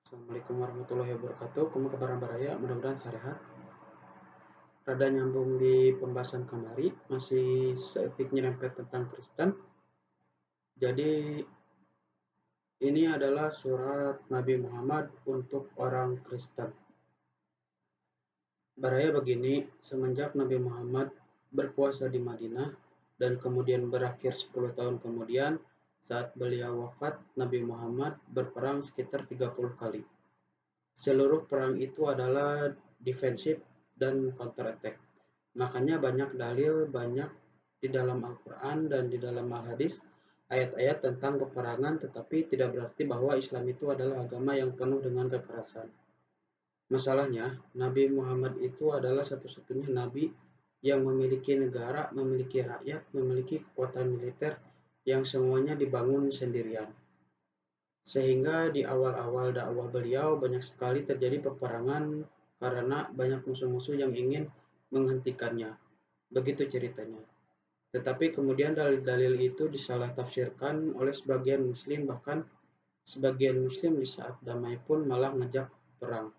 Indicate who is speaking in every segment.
Speaker 1: Assalamualaikum warahmatullahi wabarakatuh. Kumaha kabar baraya, mudah-mudahan sarehat. Rada nyambung di pembahasan kemari, masih seetik nyerempet tentang Kristen. Jadi ini adalah surat Nabi Muhammad untuk orang Kristen. Baraya begini, semenjak Nabi Muhammad berpuasa di Madinah dan kemudian berakhir 10 tahun kemudian, saat beliau wafat, Nabi Muhammad berperang sekitar 30 kali. Seluruh perang itu adalah defensif dan counter attack. Makanya banyak dalil, banyak di dalam Al-Quran dan di dalam Al-Hadis ayat-ayat tentang peperangan, tetapi tidak berarti bahwa Islam itu adalah agama yang penuh dengan kekerasan. Masalahnya, Nabi Muhammad itu adalah satu-satunya Nabi yang memiliki negara, memiliki rakyat, memiliki kekuatan militer yang semuanya dibangun sendirian. Sehingga di awal-awal dakwah beliau banyak sekali terjadi peperangan karena banyak musuh-musuh yang ingin menghentikannya. Begitu ceritanya. Tetapi kemudian dalil-dalil itu disalah tafsirkan oleh sebagian muslim, bahkan sebagian muslim di saat damai pun malah ngajak perang.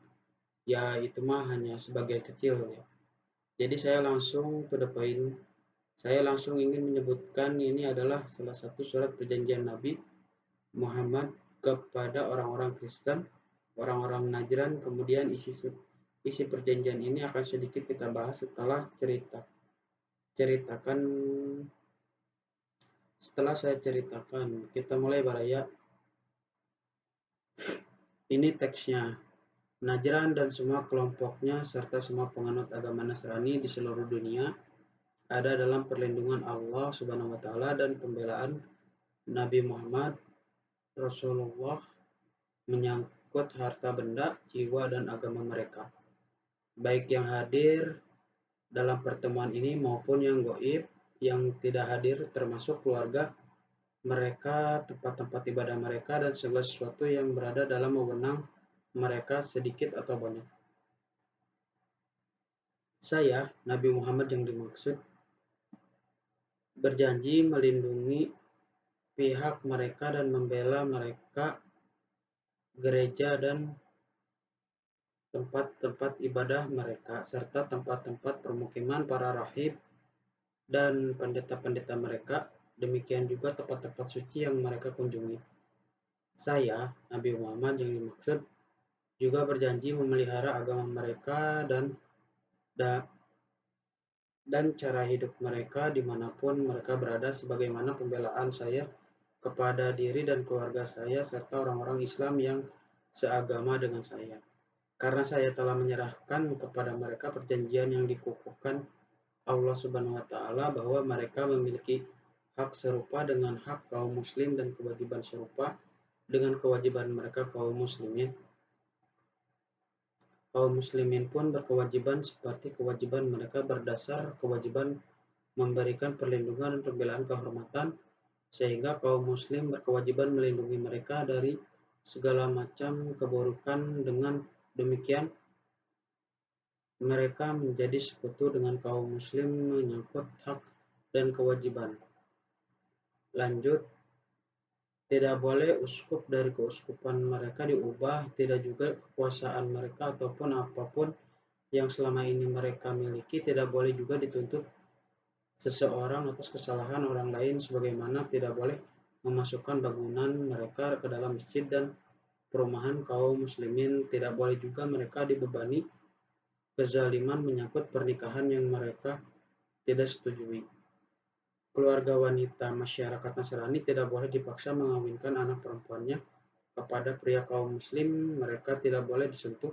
Speaker 1: Ya itu mah hanya sebagian kecil ya. Jadi saya langsung to the point. Saya langsung ingin menyebutkan ini adalah salah satu surat perjanjian Nabi Muhammad kepada orang-orang Kristen, orang-orang Najran. Kemudian isi perjanjian ini akan sedikit kita bahas setelah ceritakan setelah saya ceritakan. Kita mulai baraya. Ini teksnya. Najran dan semua kelompoknya serta semua penganut agama Nasrani di seluruh dunia ada dalam perlindungan Allah Subhanahu wa taala dan pembelaan Nabi Muhammad Rasulullah menyangkut harta benda, jiwa dan agama mereka. Baik yang hadir dalam pertemuan ini maupun yang gaib, yang tidak hadir termasuk keluarga mereka, tempat-tempat ibadah mereka, dan segala sesuatu yang berada dalam wewenang mereka sedikit atau banyak. Saya, Nabi Muhammad yang dimaksud, berjanji melindungi pihak mereka dan membela mereka, gereja dan tempat-tempat ibadah mereka, serta tempat-tempat permukiman para rahib dan pendeta-pendeta mereka, demikian juga tempat-tempat suci yang mereka kunjungi. Saya, Nabi Muhammad yang dimaksud, juga berjanji memelihara agama mereka dan cara hidup mereka dimanapun mereka berada, sebagaimana pembelaan saya kepada diri dan keluarga saya serta orang-orang Islam yang seagama dengan saya. Karena saya telah menyerahkan kepada mereka perjanjian yang dikukuhkan Allah Subhanahu wa taala bahwa mereka memiliki hak serupa dengan hak kaum muslim dan kewajiban serupa dengan kewajiban mereka kaum muslimin. Kaum muslimin pun berkewajiban seperti kewajiban mereka berdasar kewajiban memberikan perlindungan dan pembelaan kehormatan, sehingga kaum muslim berkewajiban melindungi mereka dari segala macam keburukan. Dengan demikian, mereka menjadi sekutu dengan kaum muslim menyangkut hak dan kewajiban. Lanjut, tidak boleh uskup dari keuskupan mereka diubah, tidak juga kekuasaan mereka ataupun apapun yang selama ini mereka miliki tidak boleh juga dituntut seseorang atas kesalahan orang lain, sebagaimana tidak boleh memasukkan bangunan mereka ke dalam masjid dan perumahan kaum muslimin. Tidak boleh juga mereka dibebani kezaliman menyangkut pernikahan yang mereka tidak setujui. Keluarga wanita masyarakat Nasrani tidak boleh dipaksa mengawinkan anak perempuannya kepada pria kaum muslim. Mereka tidak boleh disentuh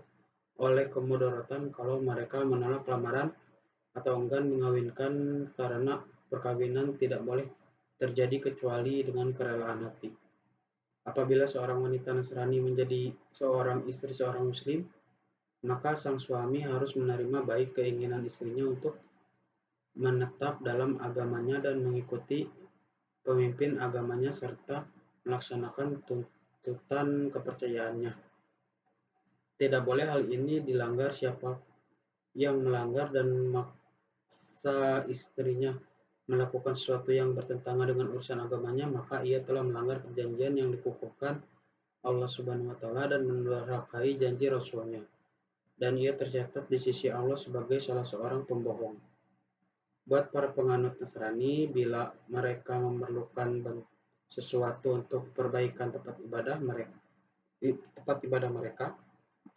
Speaker 1: oleh kemudaratan kalau mereka menolak lamaran atau enggan mengawinkan, karena perkawinan tidak boleh terjadi kecuali dengan kerelaan hati. Apabila seorang wanita Nasrani menjadi seorang istri seorang muslim, maka sang suami harus menerima baik keinginan istrinya untuk menetap dalam agamanya dan mengikuti pemimpin agamanya serta melaksanakan tuntutan kepercayaannya. Tidak boleh hal ini dilanggar. Siapa yang melanggar dan memaksa istrinya melakukan sesuatu yang bertentangan dengan urusan agamanya, maka ia telah melanggar perjanjian yang dikukuhkan Allah Subhanahu wa taala dan mendurhakai janji Rasul-Nya, dan ia tercatat di sisi Allah sebagai salah seorang pembohong. Buat para penganut Nasrani, bila mereka memerlukan sesuatu untuk perbaikan tempat ibadah mereka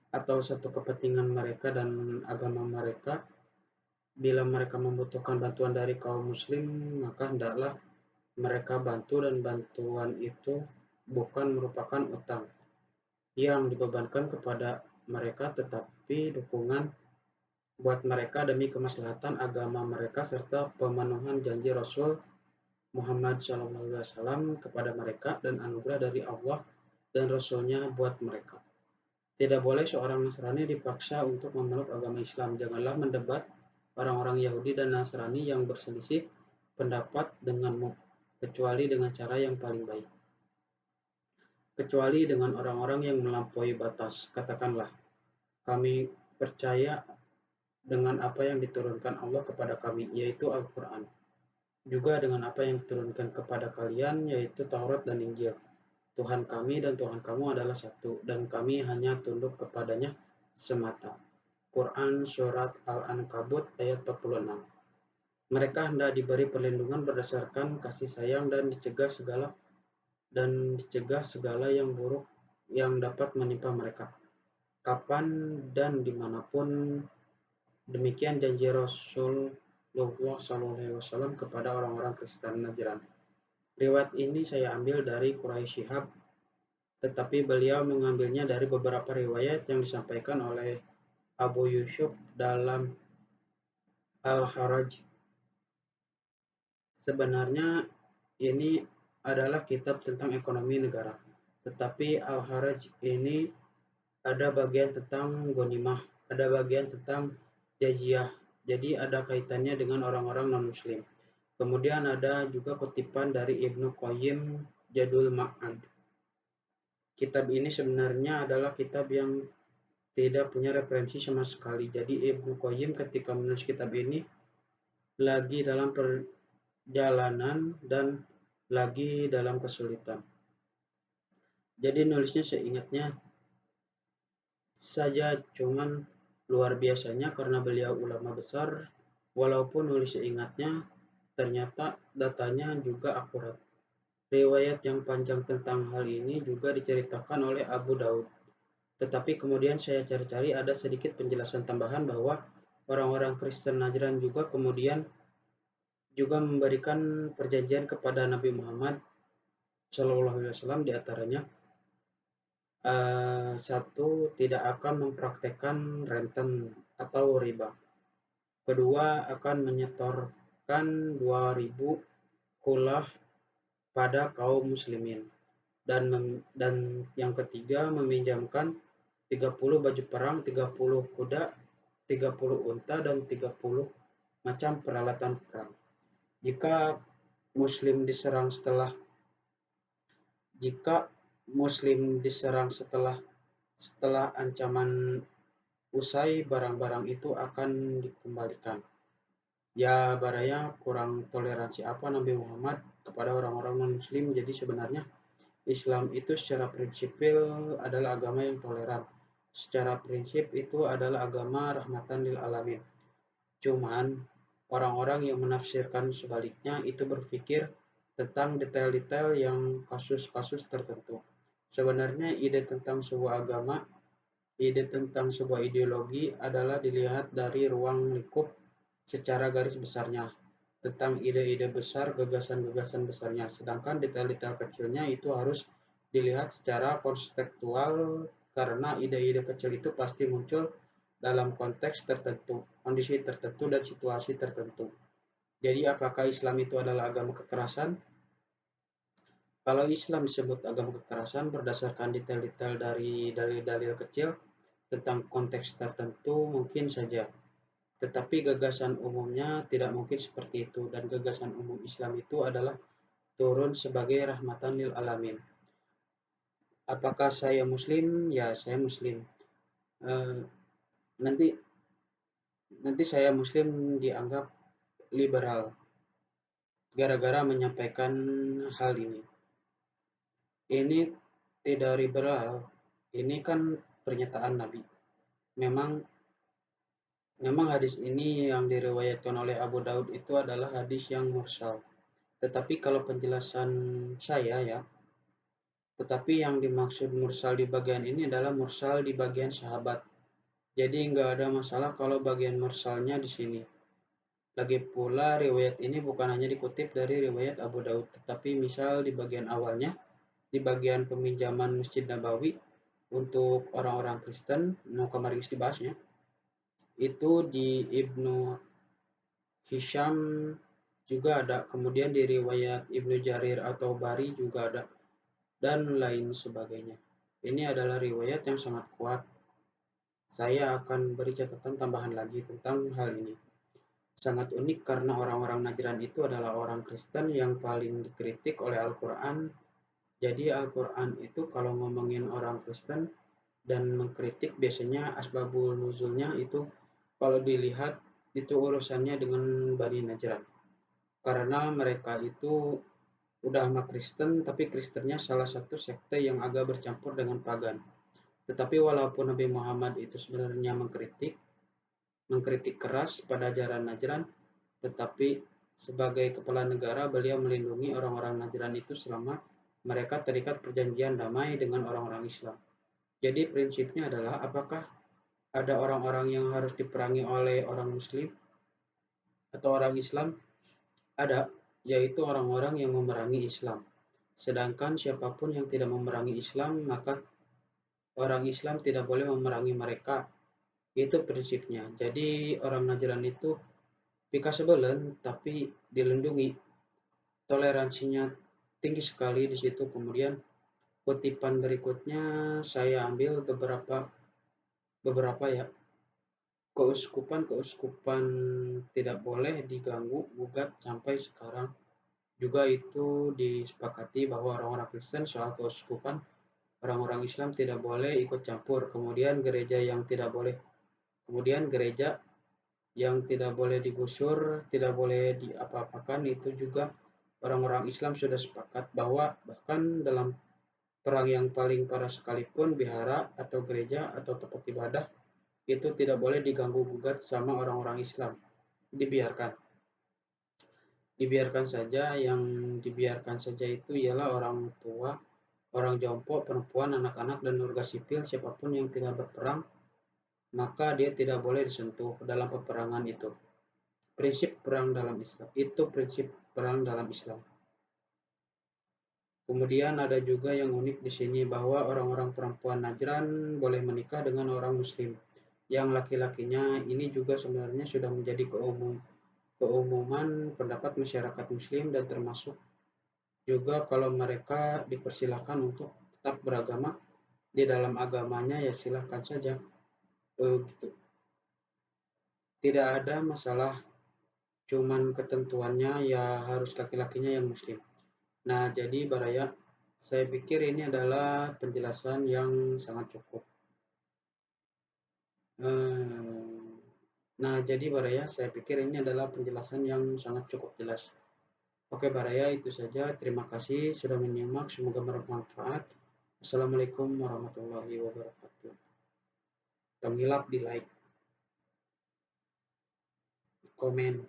Speaker 1: atau satu kepentingan mereka dan agama mereka, bila mereka membutuhkan bantuan dari kaum muslim, maka hendaklah mereka bantu, dan bantuan itu bukan merupakan utang yang dibebankan kepada mereka, tetapi dukungan buat mereka demi kemaslahatan agama mereka serta pemenuhan janji Rasul Muhammad SAW kepada mereka dan anugerah dari Allah dan Rasul-Nya buat mereka. Tidak boleh seorang Nasrani dipaksa untuk memeluk agama Islam. Janganlah mendebat orang-orang Yahudi dan Nasrani yang berselisih pendapat denganmu, kecuali dengan cara yang paling baik. Kecuali dengan orang-orang yang melampaui batas. Katakanlah, kami percaya dengan apa yang diturunkan Allah kepada kami, yaitu Al-Quran. Juga dengan apa yang diturunkan kepada kalian, yaitu Taurat dan Injil. Tuhan kami dan Tuhan kamu adalah satu, dan kami hanya tunduk kepadanya semata. Quran Surat Al-Ankabut ayat 46. Mereka hendak diberi perlindungan berdasarkan kasih sayang dan dicegah segala yang buruk yang dapat menimpa mereka, kapan dan dimanapun. Demikian janji Rasulullah SAW kepada orang-orang Kristen Najran. Riwayat ini saya ambil dari Quraisy Shihab, tetapi beliau mengambilnya dari beberapa riwayat yang disampaikan oleh Abu Yusuf dalam Al-Haraj. Sebenarnya ini adalah kitab tentang ekonomi negara, tetapi Al-Haraj ini ada bagian tentang ghanimah, ada bagian tentang jaziah, jadi ada kaitannya dengan orang-orang non-muslim. Kemudian ada juga kutipan dari Ibnu Qayyim Jadul Ma'ad. Kitab ini sebenarnya adalah kitab yang tidak punya referensi sama sekali. Jadi Ibnu Qayyim ketika menulis kitab ini lagi dalam perjalanan dan lagi dalam kesulitan. Jadi nulisnya seingatnya saja, cuman luar biasanya karena beliau ulama besar, walaupun nulis seingatnya, ternyata datanya juga akurat. Riwayat yang panjang tentang hal ini juga diceritakan oleh Abu Daud. Tetapi kemudian saya cari-cari, ada sedikit penjelasan tambahan bahwa orang-orang Kristen Najran juga kemudian juga memberikan perjanjian kepada Nabi Muhammad SAW, di antaranya satu, tidak akan mempraktekkan renten atau riba. Kedua, akan menyetorkan 2.000 kulah pada kaum muslimin. Dan yang ketiga, meminjamkan 30 baju perang, 30 kuda, 30 unta, dan 30 macam peralatan perang. Jika muslim diserang setelah ancaman usai, barang-barang itu akan dikembalikan. Ya, baraya kurang toleransi apa Nabi Muhammad kepada orang-orang non-muslim. Jadi sebenarnya Islam itu secara prinsipil adalah agama yang toleran. Secara prinsip itu adalah agama rahmatan lil alamin. Cuman orang-orang yang menafsirkan sebaliknya itu berpikir tentang detail-detail yang kasus-kasus tertentu. Sebenarnya ide tentang sebuah agama, ide tentang sebuah ideologi adalah dilihat dari ruang lingkup secara garis besarnya, tentang ide-ide besar, gagasan-gagasan besarnya, sedangkan detail-detail kecilnya itu harus dilihat secara konseptual, karena ide-ide kecil itu pasti muncul dalam konteks tertentu, kondisi tertentu, dan situasi tertentu. Jadi apakah Islam itu adalah agama kekerasan? Kalau Islam disebut agama kekerasan berdasarkan detail-detail dari dalil-dalil kecil tentang konteks tertentu, mungkin saja. Tetapi gagasan umumnya tidak mungkin seperti itu, dan gagasan umum Islam itu adalah turun sebagai rahmatan lil alamin. Apakah saya muslim? Ya, saya muslim. Nanti saya muslim dianggap liberal gara-gara menyampaikan hal ini. Ini tidak liberal. Ini kan pernyataan Nabi. Memang memang hadis ini yang diriwayatkan oleh Abu Daud itu adalah hadis yang mursal. Tetapi kalau penjelasan saya ya, tetapi yang dimaksud mursal di bagian ini adalah mursal di bagian sahabat. Jadi nggak ada masalah kalau bagian mursalnya di sini. Lagi pula riwayat ini bukan hanya dikutip dari riwayat Abu Daud, tetapi misal di bagian awalnya, di bagian peminjaman Masjid Nabawi untuk orang-orang Kristen, mau kemarin dibahasnya, itu di Ibnu Hisham juga ada, kemudian di riwayat Ibnu Jarir atau Bari juga ada, dan lain sebagainya. Ini adalah riwayat yang sangat kuat. Saya akan beri catatan tambahan lagi tentang hal ini. Sangat unik karena orang-orang Najran itu adalah orang Kristen yang paling dikritik oleh Al-Quran. Jadi Al-Quran itu kalau ngomongin orang Kristen dan mengkritik biasanya asbabul nuzulnya itu kalau dilihat itu urusannya dengan Bani Najran. Karena mereka itu udah sama Kristen, tapi Kristennya salah satu sekte yang agak bercampur dengan pagan. Tetapi walaupun Nabi Muhammad itu sebenarnya mengkritik keras pada ajaran Najran, tetapi sebagai kepala negara beliau melindungi orang-orang Najran itu selama mereka terikat perjanjian damai dengan orang-orang Islam. Jadi prinsipnya adalah apakah ada orang-orang yang harus diperangi oleh orang Muslim atau orang Islam? Ada, yaitu orang-orang yang memerangi Islam. Sedangkan siapapun yang tidak memerangi Islam, maka orang Islam tidak boleh memerangi mereka. Itu prinsipnya. Jadi orang Najran itu pika sebelen tapi dilindungi. Toleransinya tinggi sekali di situ. Kemudian kutipan berikutnya saya ambil beberapa ya. Keuskupan tidak boleh diganggu gugat sampai sekarang. Juga itu disepakati bahwa orang-orang Kristen soal keuskupan, orang-orang Islam tidak boleh ikut campur. Kemudian gereja yang tidak boleh digusur, tidak boleh diapa-apakan, itu juga orang-orang Islam sudah sepakat bahwa bahkan dalam perang yang paling parah sekalipun vihara atau gereja atau tempat ibadah itu tidak boleh diganggu gugat sama orang-orang Islam. Dibiarkan. Dibiarkan saja, yang dibiarkan saja itu ialah orang tua, orang jompo, perempuan, anak-anak, dan warga sipil, siapapun yang tidak berperang, maka dia tidak boleh disentuh dalam peperangan itu. Prinsip perang dalam Islam. Itu prinsip perang dalam Islam. Kemudian ada juga yang unik di sini bahwa orang-orang perempuan Najran boleh menikah dengan orang Muslim. Yang laki-lakinya ini juga sebenarnya sudah menjadi keumuman pendapat masyarakat Muslim, dan termasuk juga kalau mereka dipersilakan untuk tetap beragama di dalam agamanya, ya silahkan saja. Gitu. Tidak ada masalah, cuman ketentuannya ya harus laki-lakinya yang Muslim. Nah, jadi Baraya, saya pikir ini adalah penjelasan yang sangat cukup. Nah, jadi Baraya, saya pikir ini adalah penjelasan yang sangat cukup jelas. Oke Baraya, itu saja. Terima kasih sudah menyimak. Semoga bermanfaat. Assalamualaikum warahmatullahi wabarakatuh. Tengilap di like, komen,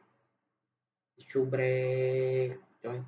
Speaker 1: subrek, coy.